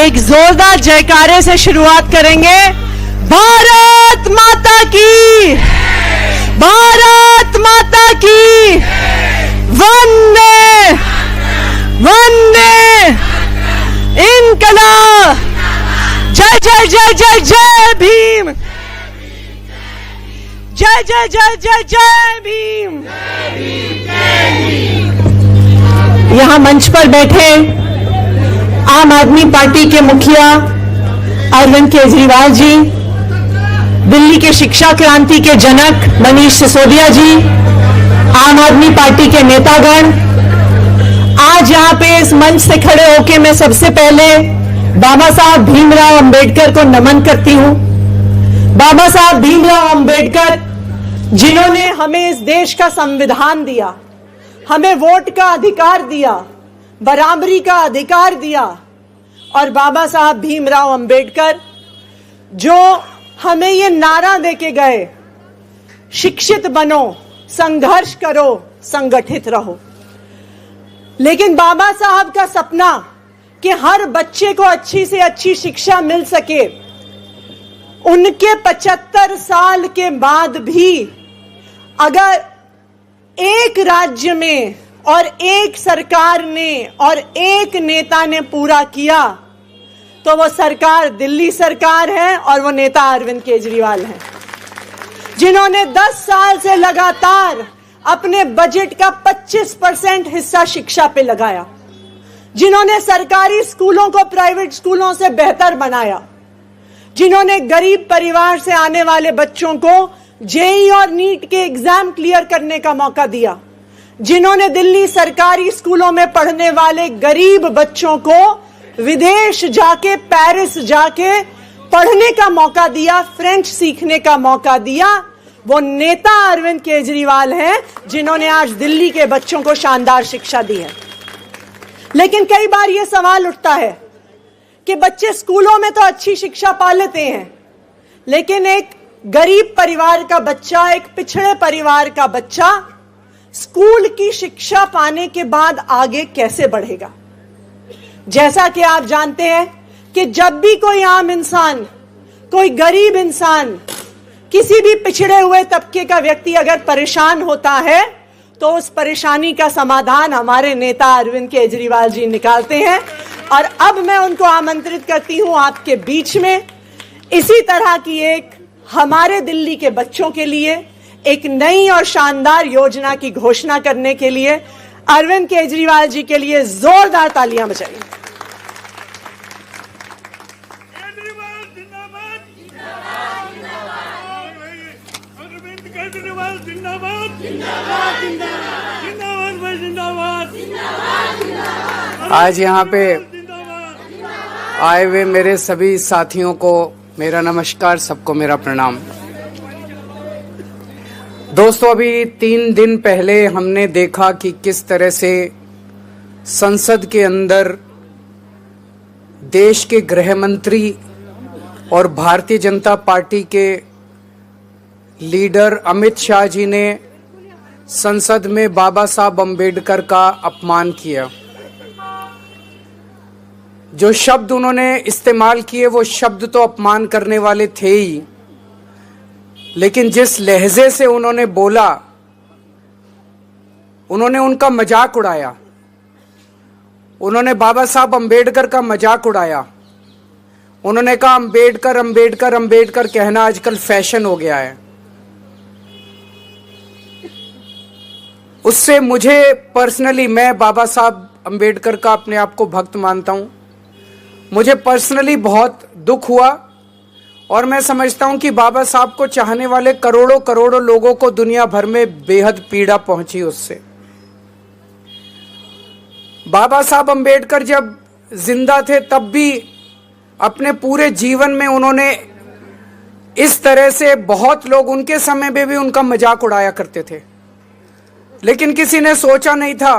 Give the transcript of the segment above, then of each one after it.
एक जोरदार जयकारे से शुरुआत करेंगे। भारत माता की, भारत माता की, वंदे वंदे इनकलाब, जय जय जय जय जय भीम, जय जय जय जय जय भीम। यहां मंच पर बैठे आम आदमी पार्टी के मुखिया अरविंद केजरीवाल जी, दिल्ली के शिक्षा क्रांति के जनक मनीष सिसोदिया जी, आम आदमी पार्टी के नेतागण, आज यहां पे इस मंच से खड़े होकर मैं सबसे पहले बाबा साहब भीमराव अंबेडकर को नमन करती हूं। बाबा साहब भीमराव अंबेडकर जिन्होंने हमें इस देश का संविधान दिया, हमें वोट का अधिकार दिया, बराबरी का अधिकार दिया, और बाबा साहब भीमराव अंबेडकर जो हमें ये नारा देके गए, शिक्षित बनो, संघर्ष करो, संगठित रहो। लेकिन बाबा साहब का सपना कि हर बच्चे को अच्छी से अच्छी शिक्षा मिल सके, उनके 75 साल के बाद भी अगर एक राज्य में और एक सरकार ने और एक नेता ने पूरा किया तो वो सरकार दिल्ली सरकार है और वो नेता अरविंद केजरीवाल हैं, जिन्होंने 10 साल से लगातार अपने बजट का 25% हिस्सा शिक्षा पे लगाया, जिन्होंने सरकारी स्कूलों को प्राइवेट स्कूलों से बेहतर बनाया, जिन्होंने गरीब परिवार से आने वाले बच्चों को जेईई और नीट के एग्जाम क्लियर करने का मौका दिया, जिन्होंने दिल्ली सरकारी स्कूलों में पढ़ने वाले गरीब बच्चों को विदेश जाके, पेरिस जाके पढ़ने का मौका दिया, फ्रेंच सीखने का मौका दिया, वो नेता अरविंद केजरीवाल हैं, जिन्होंने आज दिल्ली के बच्चों को शानदार शिक्षा दी है। लेकिन कई बार ये सवाल उठता है कि बच्चे स्कूलों में तो अच्छी शिक्षा पा लेते हैं, लेकिन एक गरीब परिवार का बच्चा, एक पिछड़े परिवार का बच्चा स्कूल की शिक्षा पाने के बाद आगे कैसे बढ़ेगा? जैसा कि आप जानते हैं कि जब भी कोई आम इंसान, कोई गरीब इंसान, किसी भी पिछड़े हुए तबके का व्यक्ति अगर परेशान होता है तो उस परेशानी का समाधान हमारे नेता अरविंद केजरीवाल जी निकालते हैं। और अब मैं उनको आमंत्रित करती हूं आपके बीच में इसी तरह की एक हमारे दिल्ली के बच्चों के लिए एक नई और शानदार योजना की घोषणा करने के लिए अरविंद केजरीवाल जी के लिए जोरदार तालियां बजाइए। आज यहाँ पे आए हुए मेरे सभी साथियों को मेरा नमस्कार, सबको मेरा प्रणाम। दोस्तों, अभी 3 दिन पहले हमने देखा कि किस तरह से संसद के अंदर देश के गृह मंत्री और भारतीय जनता पार्टी के लीडर अमित शाह जी ने संसद में बाबा साहब अम्बेडकर का अपमान किया। जो शब्द उन्होंने इस्तेमाल किए वो शब्द तो अपमान करने वाले थे ही, लेकिन जिस लहजे से उन्होंने बोला, उन्होंने उनका मजाक उड़ाया। उन्होंने बाबा साहब अम्बेडकर का मजाक उड़ाया। उन्होंने कहा अम्बेडकर अम्बेडकर अम्बेडकर कहना आजकल फैशन हो गया है। उससे मुझे पर्सनली, मैं बाबा साहब अम्बेडकर का अपने आप को भक्त मानता हूं, मुझे पर्सनली बहुत दुख हुआ और मैं समझता हूं कि बाबा साहब को चाहने वाले करोड़ों करोड़ों लोगों को दुनिया भर में बेहद पीड़ा पहुंची उससे। बाबा साहब अम्बेडकर जब जिंदा थे तब भी अपने पूरे जीवन में उन्होंने इस तरह से बहुत लोग उनके समय में भी उनका मजाक उड़ाया करते थे, लेकिन किसी ने सोचा नहीं था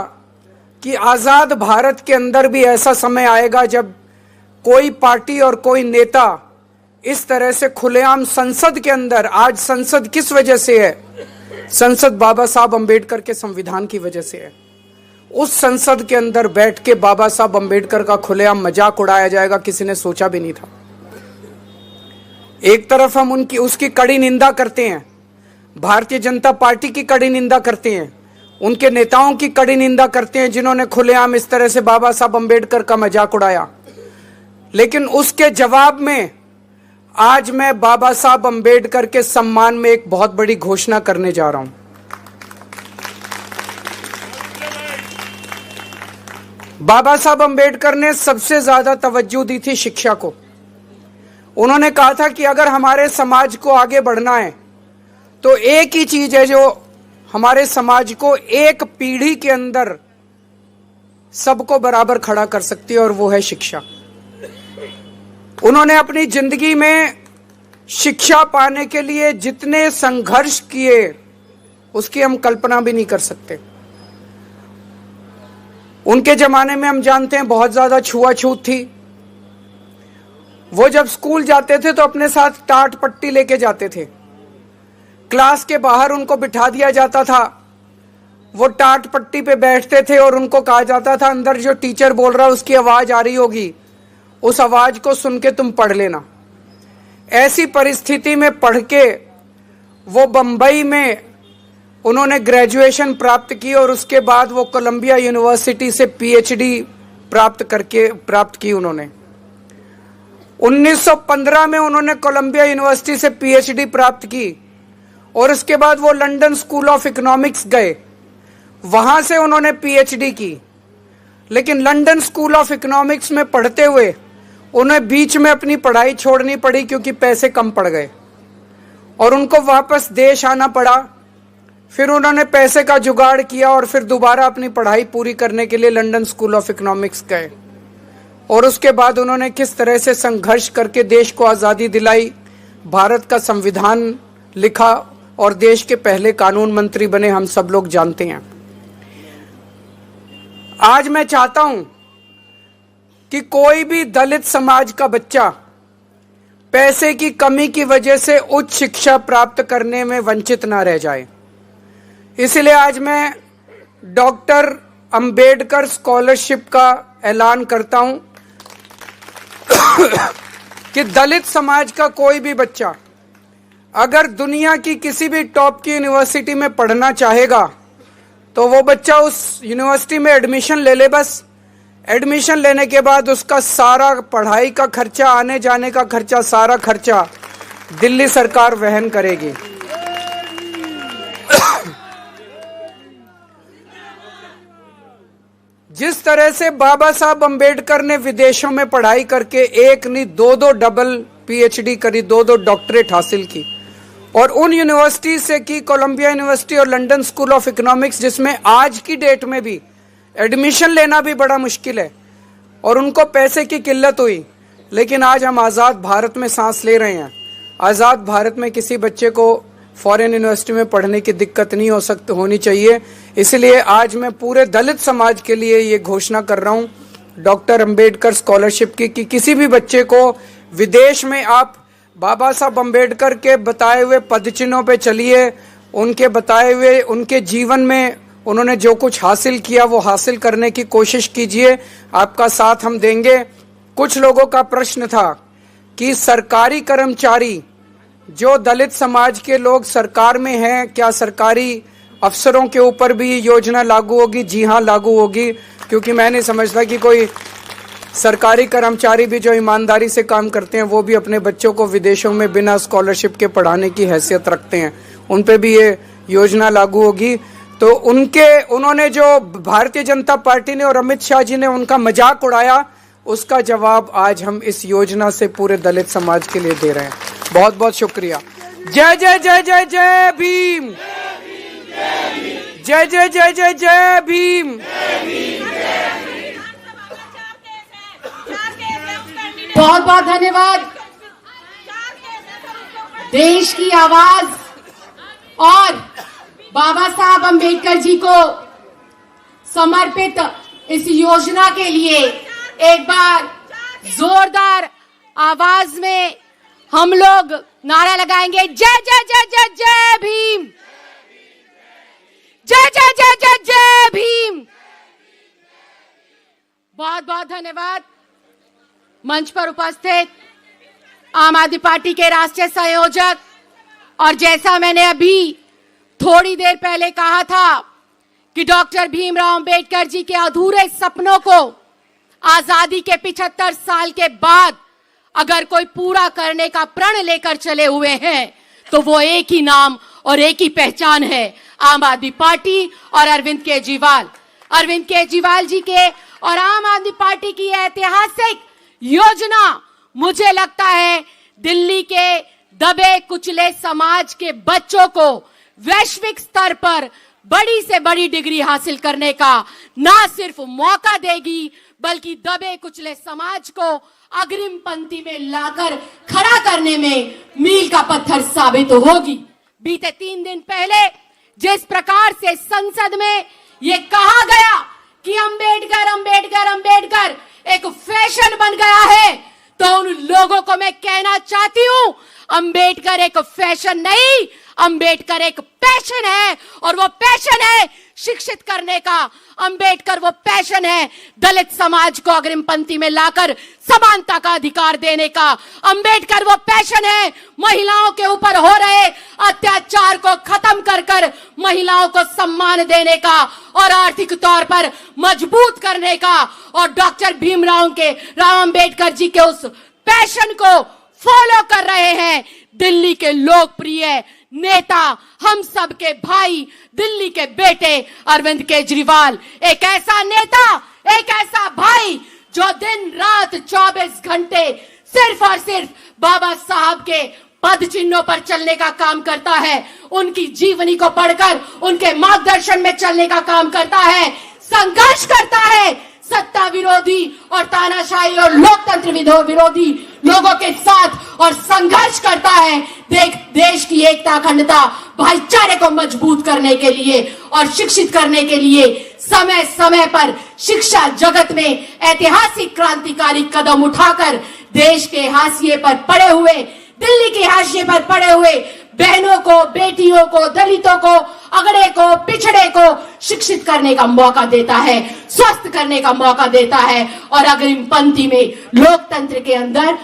कि आजाद भारत के अंदर भी ऐसा समय आएगा जब कोई पार्टी और कोई नेता इस तरह से खुलेआम संसद के अंदर, आज संसद किस वजह से है? संसद बाबा साहब अम्बेडकर के संविधान की वजह से है। उस संसद के अंदर बैठ के बाबा साहब अंबेडकर का खुलेआम मजाक उड़ाया जाएगा, किसी ने सोचा भी नहीं था। एक तरफ हम उसकी कड़ी निंदा करते हैं, भारतीय जनता पार्टी की कड़ी निंदा करते हैं, उनके नेताओं की कड़ी निंदा करते हैं जिन्होंने खुलेआम इस तरह से बाबा साहब अंबेडकर का मजाक उड़ाया। लेकिन उसके जवाब में आज मैं बाबा साहब अंबेडकर के सम्मान में एक बहुत बड़ी घोषणा करने जा रहा हूं। बाबा साहब अंबेडकर ने सबसे ज्यादा तवज्जो दी थी शिक्षा को। उन्होंने कहा था कि अगर हमारे समाज को आगे बढ़ना है तो एक ही चीज है जो हमारे समाज को एक पीढ़ी के अंदर सबको बराबर खड़ा कर सकती है, और वो है शिक्षा। उन्होंने अपनी जिंदगी में शिक्षा पाने के लिए जितने संघर्ष किए उसकी हम कल्पना भी नहीं कर सकते। उनके जमाने में हम जानते हैं बहुत ज्यादा छुआछूत थी। वो जब स्कूल जाते थे तो अपने साथ टाट पट्टी लेके जाते थे। क्लास के बाहर उनको बिठा दिया जाता था, वो टाट पट्टी पे बैठते थे और उनको कहा जाता था अंदर जो टीचर बोल रहा है उसकी आवाज आ रही होगी, उस आवाज को सुन के तुम पढ़ लेना। ऐसी परिस्थिति में पढ़ के वो बंबई में उन्होंने ग्रेजुएशन प्राप्त की और उसके बाद वो कोलंबिया यूनिवर्सिटी से पीएचडी प्राप्त की उन्होंने। 1915 में उन्होंने कोलंबिया यूनिवर्सिटी से पीएचडी प्राप्त की और उसके बाद वो लंदन स्कूल ऑफ इकोनॉमिक्स गए, वहां से उन्होंने पीएचडी की। लेकिन लंदन स्कूल ऑफ इकोनॉमिक्स में पढ़ते हुए उन्हें बीच में अपनी पढ़ाई छोड़नी पड़ी क्योंकि पैसे कम पड़ गए और उनको वापस देश आना पड़ा। फिर उन्होंने पैसे का जुगाड़ किया और फिर दोबारा अपनी पढ़ाई पूरी करने के लिए लंदन स्कूल ऑफ इकोनॉमिक्स गए और उसके बाद उन्होंने किस तरह से संघर्ष करके देश को आज़ादी दिलाई, भारत का संविधान लिखा और देश के पहले कानून मंत्री बने, हम सब लोग जानते हैं। आज मैं चाहता हूं कि कोई भी दलित समाज का बच्चा पैसे की कमी की वजह से उच्च शिक्षा प्राप्त करने में वंचित ना रह जाए। इसलिए आज मैं डॉक्टर अंबेडकर स्कॉलरशिप का ऐलान करता हूं कि दलित समाज का कोई भी बच्चा अगर दुनिया की किसी भी टॉप की यूनिवर्सिटी में पढ़ना चाहेगा तो वो बच्चा उस यूनिवर्सिटी में एडमिशन ले ले। बस एडमिशन लेने के बाद उसका सारा पढ़ाई का खर्चा, आने जाने का खर्चा, सारा खर्चा दिल्ली सरकार वहन करेगी। जिस तरह से बाबा साहब अंबेडकर ने विदेशों में पढ़ाई करके एक नहीं दो डबल पीएचडी करी, दो डॉक्टरेट हासिल की और उन यूनिवर्सिटी से की, कोलंबिया यूनिवर्सिटी और लंदन स्कूल ऑफ इकोनॉमिक्स, जिसमें आज की डेट में भी एडमिशन लेना भी बड़ा मुश्किल है और उनको पैसे की किल्लत हुई। लेकिन आज हम आज़ाद भारत में सांस ले रहे हैं। आज़ाद भारत में किसी बच्चे को फॉरेन यूनिवर्सिटी में पढ़ने की दिक्कत नहीं होनी चाहिए। इसलिए आज मैं पूरे दलित समाज के लिए ये घोषणा कर रहा हूँ डॉक्टर अंबेडकर स्कॉलरशिप की, कि किसी भी बच्चे को विदेश में आप बाबा साहब अंबेडकर के बताए हुए पदचिन्हों पे चलिए, उनके बताए हुए उनके जीवन में उन्होंने जो कुछ हासिल किया वो हासिल करने की कोशिश कीजिए, आपका साथ हम देंगे। कुछ लोगों का प्रश्न था कि सरकारी कर्मचारी जो दलित समाज के लोग सरकार में हैं, क्या सरकारी अफसरों के ऊपर भी योजना लागू होगी? जी हाँ, लागू होगी, क्योंकि मैं नहीं समझता कि कोई सरकारी कर्मचारी भी जो ईमानदारी से काम करते हैं वो भी अपने बच्चों को विदेशों में बिना स्कॉलरशिप के पढ़ाने की हैसियत रखते हैं, उन पे भी ये योजना लागू होगी। तो उन्होंने जो भारतीय जनता पार्टी ने और अमित शाह जी ने उनका मजाक उड़ाया, उसका जवाब आज हम इस योजना से पूरे दलित समाज के लिए दे रहे हैं। बहुत बहुत शुक्रिया। जय जय जय जय जय भीम, जय जय जय जय जय भीम। बहुत बहुत धन्यवाद। देश की आवाज और बाबा साहब अंबेडकर जी को समर्पित इस योजना के लिए एक बार जोरदार आवाज में हम लोग नारा लगाएंगे, जय जय जय जय जय भीम, जय जय जय जय जय भीम। बहुत बहुत धन्यवाद। मंच पर उपस्थित आम आदमी पार्टी के राष्ट्रीय संयोजक, और जैसा मैंने अभी थोड़ी देर पहले कहा था कि डॉक्टर भीमराव अंबेडकर जी के अधूरे सपनों को आजादी के 75 साल के बाद अगर कोई पूरा करने का प्रण लेकर चले हुए हैं तो वो एक ही नाम और एक ही पहचान है, आम आदमी पार्टी और अरविंद केजरीवाल। अरविंद केजरीवाल जी के और आम आदमी पार्टी की ऐतिहासिक योजना मुझे लगता है दिल्ली के दबे कुचले समाज के बच्चों को वैश्विक स्तर पर बड़ी से बड़ी डिग्री हासिल करने का ना सिर्फ मौका देगी बल्कि दबे कुचले समाज को अग्रिम पंक्ति में लाकर खड़ा करने में मील का पत्थर साबित होगी। बीते 3 दिन पहले जिस प्रकार से संसद में ये कहा गया कि अंबेडकर अंबेडकर अंबेडकर एक फैशन बन गया है, तो उन लोगों को मैं कहना चाहती हूं, अंबेडकर एक फैशन नहीं, अंबेडकर एक पैशन है, और वो पैशन है शिक्षित करने का। अंबेडकर वो पैशन है दलित समाज को अग्रिम पंक्ति में लाकर समानता का अधिकार देने का। अंबेडकर वो पैशन है महिलाओं के ऊपर हो रहे अत्याचार को खत्म कर कर महिलाओं को सम्मान देने का और आर्थिक तौर पर मजबूत करने का। और डॉक्टर भीमराव अंबेडकर जी के उस पैशन को फॉलो कर रहे हैं दिल्ली के लोकप्रिय नेता, हम सब के भाई, दिल्ली के बेटे अरविंद केजरीवाल। एक ऐसा नेता, एक ऐसा भाई जो दिन रात 24 घंटे सिर्फ और सिर्फ बाबा साहब के पद चिन्हों पर चलने का काम करता है, उनकी जीवनी को पढ़कर उनके मार्गदर्शन में चलने का काम करता है, संघर्ष करता है सत्ता विरोधी और तानाशाही और लोकतंत्र विरोधी लोगों के साथ, और संघर्ष करता है देश की एकता, अखंडता, भाईचारे को मजबूत करने के लिए और शिक्षित करने के लिए समय समय पर शिक्षा जगत में ऐतिहासिक क्रांतिकारी कदम उठाकर देश के हाशिए पर पड़े हुए, दिल्ली के हाशिए पर पड़े हुए बहनों को, बेटियों को, दलितों को, अगड़े को, पिछड़े को शिक्षित करने का मौका देता है, स्वस्थ करने का मौका देता है, और अग्रिम पंक्ति में लोकतंत्र के अंदर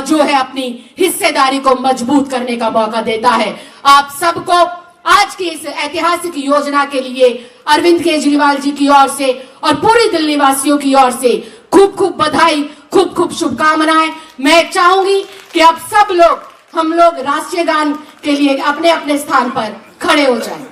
जो है अपनी हिस्सेदारी को मजबूत करने का मौका देता है। आप सबको आज की इस ऐतिहासिक योजना के लिए अरविंद केजरीवाल जी की ओर से और पूरी दिल्ली वासियों की ओर से खूब खूब बधाई, खूब खूब शुभकामनाएं। मैं चाहूंगी कि अब सब लोग, हम लोग राष्ट्रीय गान के लिए अपने अपने स्थान पर खड़े हो जाएं।